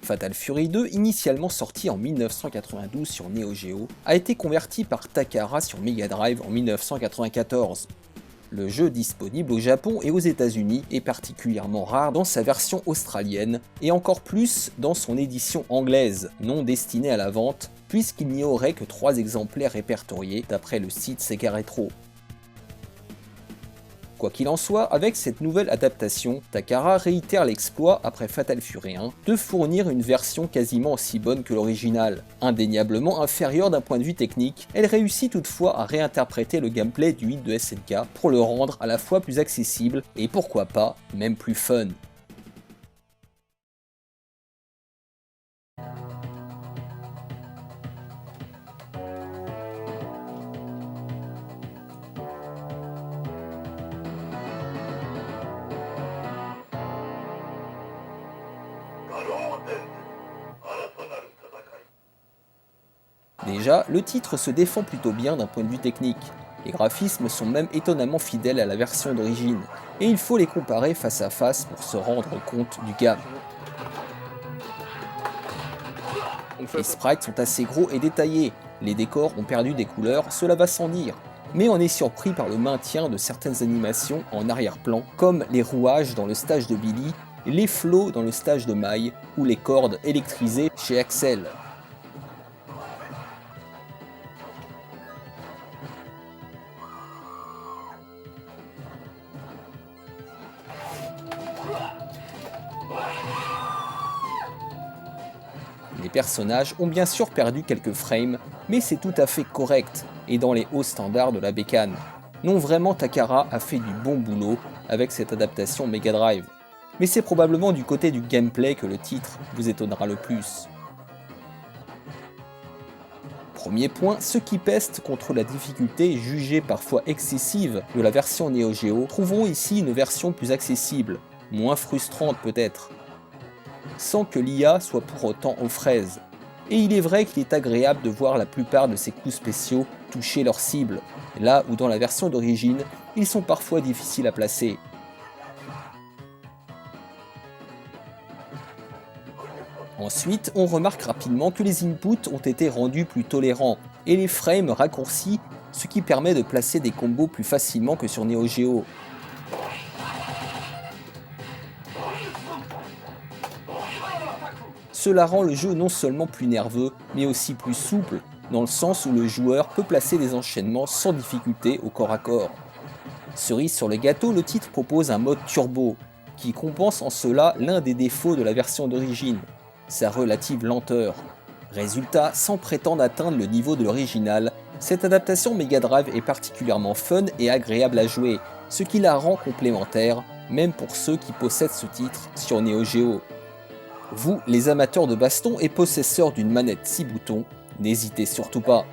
Fatal Fury 2, initialement sorti en 1992 sur Neo Geo, a été converti par Takara sur Mega Drive en 1994. Le jeu disponible au Japon et aux États-Unis est particulièrement rare dans sa version australienne, et encore plus dans son édition anglaise, non destinée à la vente, puisqu'il n'y aurait que 3 exemplaires répertoriés d'après le site Sega Retro. Quoi qu'il en soit, avec cette nouvelle adaptation, Takara réitère l'exploit après Fatal Fury 1 de fournir une version quasiment aussi bonne que l'original. Indéniablement inférieure d'un point de vue technique, elle réussit toutefois à réinterpréter le gameplay du hit de SNK pour le rendre à la fois plus accessible et pourquoi pas, même plus fun. Déjà, le titre se défend plutôt bien d'un point de vue technique. Les graphismes sont même étonnamment fidèles à la version d'origine, et il faut les comparer face à face pour se rendre compte du gap. Les sprites sont assez gros et détaillés, les décors ont perdu des couleurs, cela va sans dire. Mais on est surpris par le maintien de certaines animations en arrière-plan, comme les rouages dans le stage de Billy, les flots dans le stage de Mai, ou les cordes électrisées chez Axel. Les personnages ont bien sûr perdu quelques frames, mais c'est tout à fait correct, et dans les hauts standards de la bécane. Non, vraiment Takara a fait du bon boulot avec cette adaptation Mega Drive. Mais c'est probablement du côté du gameplay que le titre vous étonnera le plus. Premier point, ceux qui pestent contre la difficulté jugée parfois excessive de la version Neo Geo trouveront ici une version plus accessible, moins frustrante peut-être, sans que l'IA soit pour autant aux fraises. Et il est vrai qu'il est agréable de voir la plupart de ces coups spéciaux toucher leur cible, là où dans la version d'origine, ils sont parfois difficiles à placer. Ensuite, on remarque rapidement que les inputs ont été rendus plus tolérants, et les frames raccourcis, ce qui permet de placer des combos plus facilement que sur Neo Geo. Cela rend le jeu non seulement plus nerveux, mais aussi plus souple, dans le sens où le joueur peut placer des enchaînements sans difficulté au corps à corps. Cerise sur le gâteau, le titre propose un mode turbo, qui compense en cela l'un des défauts de la version d'origine, sa relative lenteur. Résultat, sans prétendre atteindre le niveau de l'original, cette adaptation Mega Drive est particulièrement fun et agréable à jouer, ce qui la rend complémentaire, même pour ceux qui possèdent ce titre sur Neo Geo. Vous, les amateurs de baston et possesseurs d'une manette 6 boutons, n'hésitez surtout pas.